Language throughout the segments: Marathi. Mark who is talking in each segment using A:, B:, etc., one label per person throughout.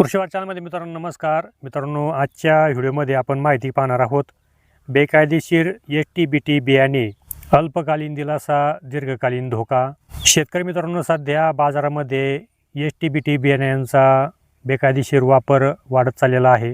A: कृषीवाद चॅनलमध्ये मित्रांनो नमस्कार. मित्रांनो, आजच्या व्हिडिओमध्ये आपण माहिती पाहणार आहोत बेकायदेशीर एस-टी-बी-टी बियाणे, अल्पकालीन दिलासा, दीर्घकालीन धोका. शेतकरी मित्रांनो, सध्या बाजारामध्ये एस-टी-बी-टी बियाण्यांचा बेकायदेशीर वापर वाढत चाललेला आहे.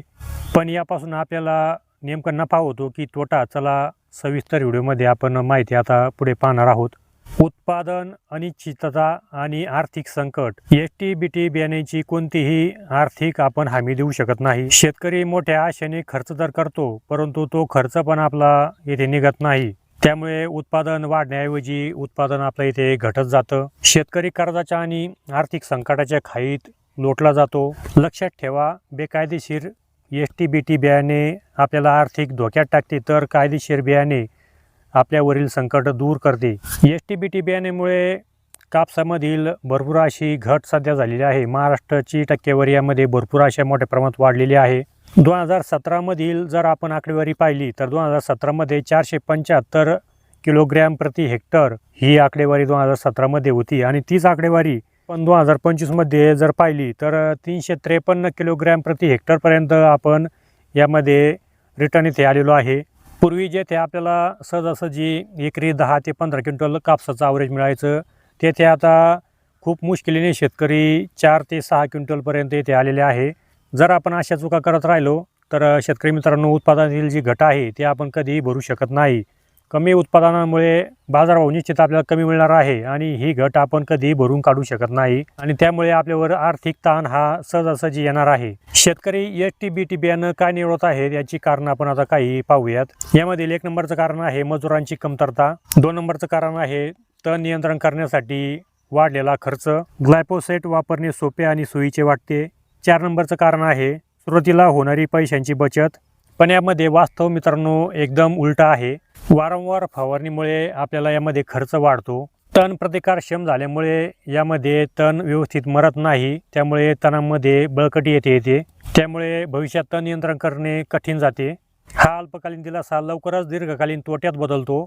A: पण यापासून आपल्याला नेमका नफा होतो की तोटा? चला सविस्तर व्हिडिओमध्ये आपण माहिती आता पुढे पाहणार आहोत. उत्पादन अनिश्चितता आणि आर्थिक संकट. एस-टी-बी-टी बियाण्याची कोणतीही आर्थिक आपण हमी देऊ शकत नाही. शेतकरी मोठ्या आशेने खर्च तर करतो, परंतु तो खर्च पण आपला येथे निघत नाही. त्यामुळे उत्पादन वाढण्याऐवजी उत्पादन आपल्या इथे घटत जातं. शेतकरी कर्जाच्या आणि आर्थिक संकटाच्या खाईत लोटला जातो. लक्षात ठेवा, बेकायदेशीर एस-टी-बी-टी बियाणे आपल्याला आर्थिक धोक्यात टाकते, तर कायदेशीर बियाणे आपल्यावरील संकट दूर करते. एस-टी-बी-टी बियाण्यामुळे कापसामधील भरपूर अशी घट सध्या झालेली आहे. महाराष्ट्राची टक्केवारी यामध्ये भरपूर अशा मोठ्या प्रमाणात वाढलेली आहे. 2017मधील जर आपण आकडेवारी पाहिली तर 2017मध्ये 475 किलोग्रॅम प्रति हेक्टर ही आकडेवारी 2017मध्ये होती. आणि तीच आकडेवारी पण 2025मध्ये जर पाहिली तर 353 किलोग्रॅम प्रति हेक्टरपर्यंत आपण यामध्ये रिटर्न इथे आलेलो आहे. पूर्वी जेथे आपल्याला सहजासहजी एकरी 10 ते 15 क्विंटल कापसाचं ॲव्हरेज मिळायचं, तेथे आता खूप मुश्किलीने शेतकरी 4 ते 6 क्विंटलपर्यंत येथे आलेले आहे. जर आपण अशा चुका करत राहिलो तर शेतकरी मित्रांनो, उत्पादनातील जी घट आहे ते आपण कधीही भरू शकत नाही. कमी उत्पादनामुळे बाजारभाव निश्चित आपल्याला कमी मिळणार आहे आणि ही घट आपण कधीही भरून काढू शकत नाही आणि त्यामुळे आपल्यावर आर्थिक ताण हा सहजासहजी येणार आहे. शेतकरी एस-टी-बी-टी बियाणं काय निवडत आहेत याची कारण आपण आता काही पाहूयात. यामधील 1 नंबरचं कारण आहे मजुरांची कमतरता. 2 नंबरचं कारण आहे तण नियंत्रण करण्यासाठी वाढलेला खर्च. ग्लायफोसेट वापरणे सोपे आणि सोयीचे वाटते. 4 नंबरचं कारण आहे सुरुवातीला होणारी पैशांची बचत. पण यामध्ये वास्तव मित्रांनो एकदम उलटा आहे. वारंवार फवारणीमुळे आपल्याला यामध्ये खर्च वाढतो. तण प्रतिकारक्षम झाल्यामुळे यामध्ये तण व्यवस्थित मरत नाही, त्यामुळे तणामध्ये बळकटी येते. त्यामुळे भविष्यात तण नियंत्रण करणे कठीण जाते. हा अल्पकालीन दिलासा लवकरच दीर्घकालीन तोट्यात बदलतो.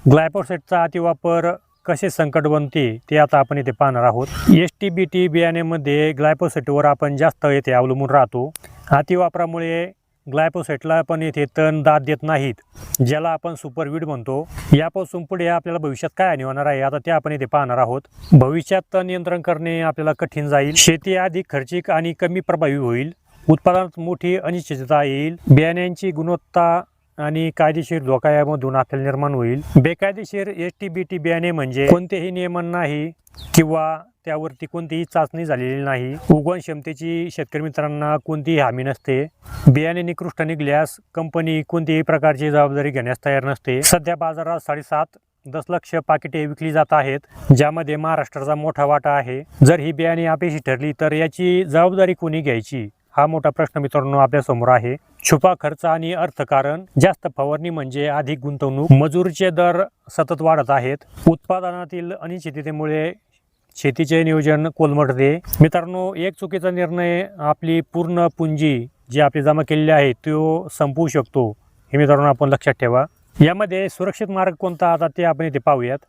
A: ग्लायफोसेटचा अतिवापर कसे संकट बनते ते आता आपण इथे पाहणार आहोत. एस-टी-बी-टी बियाण्यामध्ये ग्लायफोसेटवर आपण जास्त येथे अवलंबून राहतो. अतिवापरामुळे ग्लायफोसेटला पण येथे तण दाद देत नाहीत, ज्याला आपण सुपरवीड म्हणतो. यापासून पुढे आपल्याला भविष्यात काय हानी होणार आहे आता ते आपण इथे पाहणार आहोत. भविष्यात तण नियंत्रण करणे आपल्याला कठीण जाईल. शेती अधिक खर्चिक आणि कमी प्रभावी होईल. उत्पादनात मोठी अनिश्चितता येईल. बियाण्यांची गुणवत्ता आणि कायदेशीर धोका यामधून आपल्याला निर्माण होईल. बेकायदेशीर एस-टी-बी-टी बियाणे म्हणजे कोणतेही नियमन नाही किंवा त्यावरती कोणतीही चाचणी झालेली नाही. उगवण क्षमतेची शेतकरी मित्रांना कोणतीही हमी नसते. बियाणे निकृष्ट निघल्यास कंपनी कोणतीही प्रकारची जबाबदारी घेण्यास तयार नसते. सध्या बाजारात 7.5 दशलक्ष पाकिटे विकली जात आहेत, ज्यामध्ये महाराष्ट्राचा मोठा वाटा आहे. जर ही बियाणे अपयशी ठरली तर याची जबाबदारी कोणी घ्यायची, हा मोठा प्रश्न मित्रांनो आपल्या समोर आहे. छुपा खर्च आणि अर्थकारण. जास्त फवारणी म्हणजे अधिक गुंतवणूक. मजुरीचे दर सतत वाढत आहेत. उत्पादनातील अनिश्चिततेमुळे शेतीचे नियोजन कोलमडते. मित्रांनो, एक चुकीचा निर्णय आपली पूर्ण पुंजी जी आपली जमा केलेली आहे तो संपवू शकतो, हे मित्रांनो आपण लक्षात ठेवा. यामध्ये सुरक्षित मार्ग कोणता आता ते आपण इथे पाहूयात.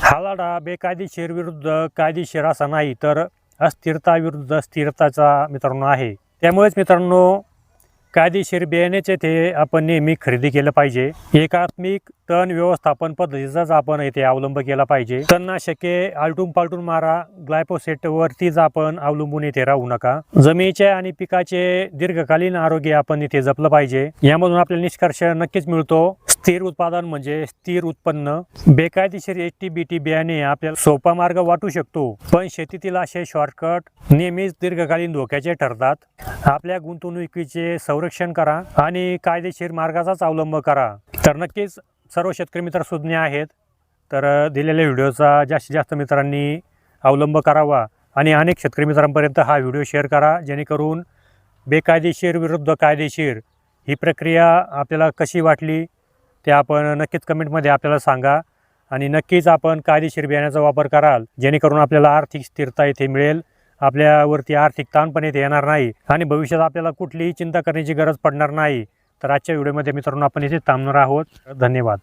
A: हा लढा बेकायदेशीर विरुद्ध कायदेशीर असा नाही, तर अस्थिरता विरुद्ध स्थिरताचा मित्रांनो आहे. त्यामुळेच मित्रांनो, कायदेशीर बियाण्याचे ते आपण नेहमी खरेदी केलं पाहिजे. एकात्मिक तण व्यवस्थापन पद्धतीचाच आपण इथे अवलंब केला पाहिजे. तणनाशके आलटून पालटून मारा. ग्लायफोसेटवरतीच आपण अवलंबून इथे राहू नका. जमिनीचे आणि पिकाचे दीर्घकालीन आरोग्य आपण इथे जपलं पाहिजे. यामधून आपल्याला निष्कर्ष नक्कीच मिळतो. स्थिर उत्पादन म्हणजे स्थिर उत्पन्न. बेकायदेशीर एस-टी-बी-टी बियाणे आपल्याला सोपा मार्ग वाटू शकतो, पण शेतीतील असे शॉर्टकट नेहमीच दीर्घकालीन धोक्याचे ठरतात. आपल्या गुंतवणुकीचे संरक्षण करा आणि कायदेशीर मार्गाचाच अवलंब करा. तर नक्कीच सर्व शेतकरी मित्र सुज्ञ आहेत, तर दिलेल्या व्हिडिओचा जास्तीत जास्त मित्रांनी अवलंब करावा आणि अनेक शेतकरी मित्रांपर्यंत हा व्हिडिओ शेअर करा, जेणेकरून बेकायदेशीर विरुद्ध कायदेशीर ही प्रक्रिया आपल्याला कशी वाटली ते आपण नक्कीच कमेंटमध्ये आपल्याला सांगा. आणि नक्कीच आपण कायदेशीर बियाण्याचा वापर कराल, जेणेकरून आपल्याला आर्थिक स्थिरता इथे मिळेल. आपल्यावरती आर्थिक ताण पण इथे येणार नाही आणि भविष्यात आपल्याला कुठलीही चिंता करण्याची गरज पडणार नाही. तर आजच्या व्हिडिओमध्ये मित्रांनो आपण इथे थांबणार आहोत. धन्यवाद.